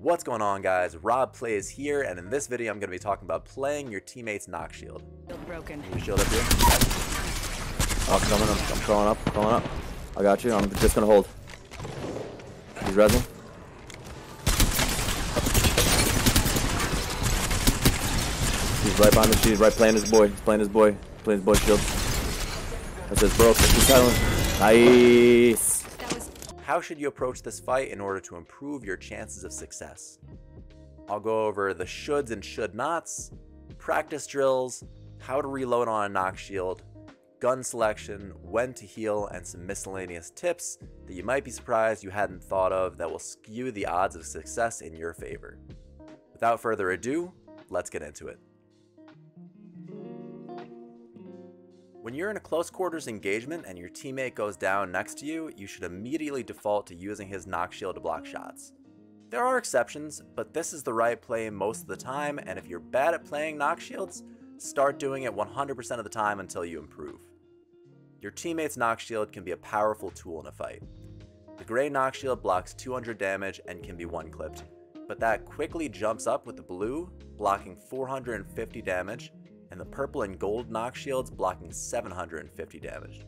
What's going on, guys? Rob Plays here, and in this video I'm going to be talking about playing your teammate's knock shield. Broken. Shield up here. Oh, I'm going up. I got you. I'm just gonna hold. He's resin. He's right behind the she's right playing his boy. He's playing his boy shield. That's his broke. He's silent. Nice. How should you approach this fight in order to improve your chances of success? I'll go over the shoulds and should nots, practice drills, how to reload on a knock shield, gun selection, when to heal, and some miscellaneous tips that you might be surprised you hadn't thought of that will skew the odds of success in your favor. Without further ado, let's get into it. When you're in a close quarters engagement and your teammate goes down next to you, you should immediately default to using his knock shield to block shots. There are exceptions, but this is the right play most of the time, and if you're bad at playing knock shields, start doing it 100% of the time until you improve. Your teammate's knock shield can be a powerful tool in a fight. The gray knock shield blocks 200 damage and can be one-clipped, but that quickly jumps up with the blue, blocking 450 damage, and the purple and gold knock shields blocking 750 damage.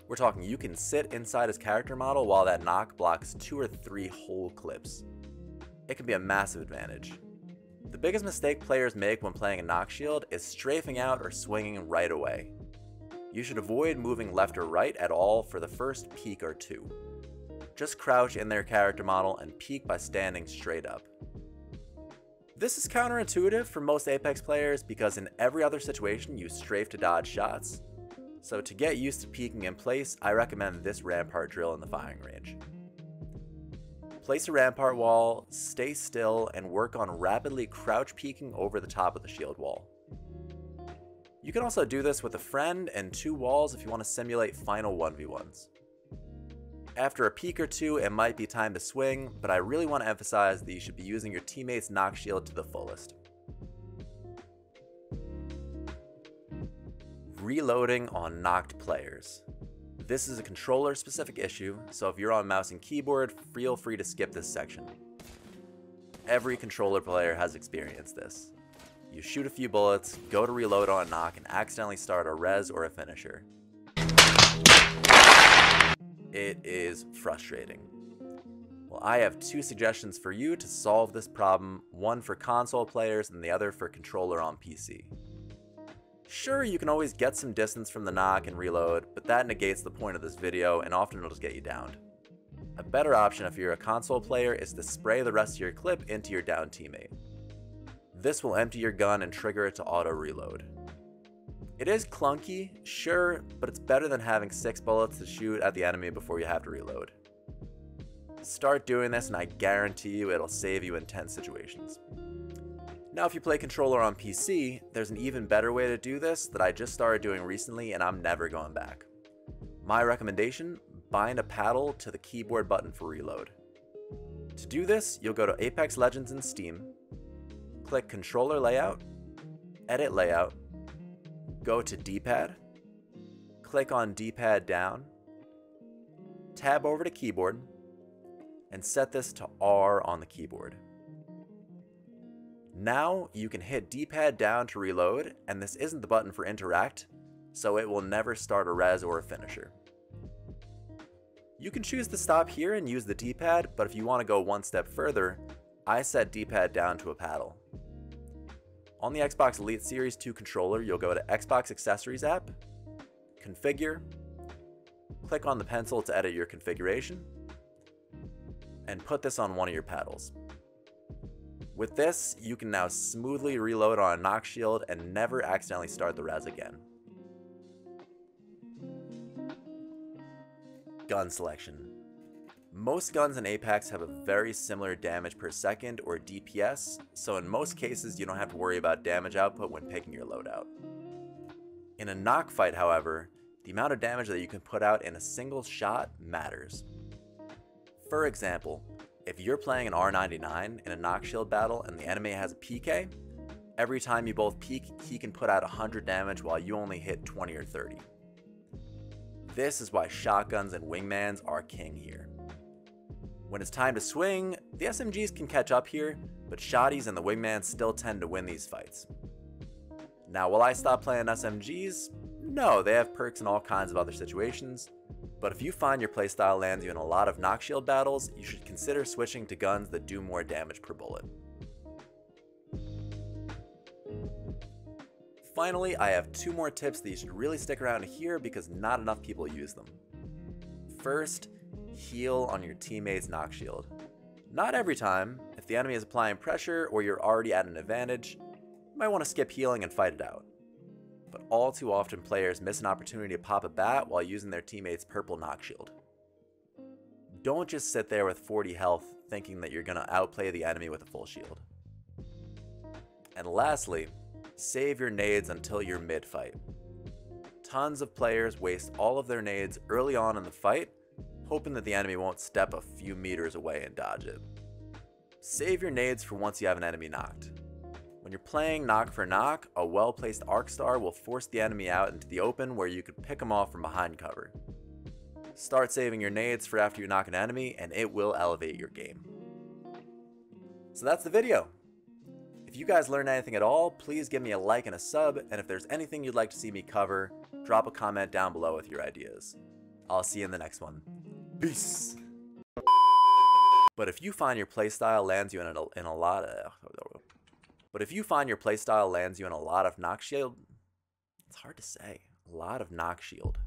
We're talking you can sit inside his character model while that knock blocks 2 or 3 whole clips. It can be a massive advantage. The biggest mistake players make when playing a knock shield is strafing out or swinging right away. You should avoid moving left or right at all for the first peek or two. Just crouch in their character model and peek by standing straight up. This is counterintuitive for most Apex players because in every other situation you strafe to dodge shots. So to get used to peeking in place, I recommend this rampart drill in the firing range. Place a rampart wall, stay still, and work on rapidly crouch peeking over the top of the shield wall. You can also do this with a friend and 2 walls if you want to simulate final 1v1s. After a peek or two, it might be time to swing, but I really want to emphasize that you should be using your teammate's knock shield to the fullest. Reloading on knocked players. This is a controller-specific issue, so if you're on mouse and keyboard, feel free to skip this section. Every controller player has experienced this. You shoot a few bullets, go to reload on a knock, and accidentally start a res or a finisher. It is frustrating. Well, I have 2 suggestions for you to solve this problem, one for console players and the other for controller on PC. Sure, you can always get some distance from the knock and reload, but that negates the point of this video and often it'll just get you downed. A better option if you're a console player is to spray the rest of your clip into your downed teammate. This will empty your gun and trigger it to auto reload. It is clunky, sure, but it's better than having 6 bullets to shoot at the enemy before you have to reload. Start doing this and I guarantee you it'll save you in tense situations. Now if you play controller on PC, there's an even better way to do this that I just started doing recently and I'm never going back. My recommendation, bind a paddle to the keyboard button for reload. To do this, you'll go to Apex Legends in Steam, click Controller Layout, Edit Layout, go to D-pad, click on D-pad down, tab over to keyboard, and set this to R on the keyboard. Now you can hit D-pad down to reload, and this isn't the button for interact, so it will never start a res or a finisher. You can choose to stop here and use the D-pad, but if you want to go one step further, I set D-pad down to a paddle. On the Xbox Elite Series 2 controller, you'll go to Xbox Accessories app, Configure, click on the pencil to edit your configuration, and put this on one of your paddles. With this, you can now smoothly reload on a knock shield and never accidentally start the res again. Gun selection. Most guns in Apex have a very similar damage per second or DPS, so in most cases you don't have to worry about damage output when picking your loadout. In a knock fight, however, the amount of damage that you can put out in a single shot matters. For example, if you're playing an R99 in a knock shield battle and the enemy has a PK, every time you both peek, he can put out 100 damage while you only hit 20 or 30. This is why shotguns and wingmans are king here. When it's time to swing, the SMGs can catch up here, but shotties and the wingman still tend to win these fights. Now, will I stop playing SMGs? No, they have perks in all kinds of other situations, but if you find your playstyle lands you in a lot of knock shield battles, you should consider switching to guns that do more damage per bullet. Finally, I have 2 more tips that you should really stick around to hear because not enough people use them. First, heal on your teammate's knock shield. Not every time. If the enemy is applying pressure or you're already at an advantage, you might want to skip healing and fight it out. But all too often players miss an opportunity to pop a bat while using their teammate's purple knock shield. Don't just sit there with 40 health thinking that you're going to outplay the enemy with a full shield. And lastly, save your nades until you're mid-fight. Tons of players waste all of their nades early on in the fight, hoping that the enemy won't step a few meters away and dodge it. Save your nades for once you have an enemy knocked. When you're playing knock for knock, a well-placed arc star will force the enemy out into the open where you could pick them off from behind cover. Start saving your nades for after you knock an enemy and it will elevate your game. So that's the video. If you guys learned anything at all, please give me a like and a sub, and if there's anything you'd like to see me cover, drop a comment down below with your ideas. I'll see you in the next one. Peace! But if you find your playstyle lands you in a lot of knock shield, it's hard to say, a lot of knock shield.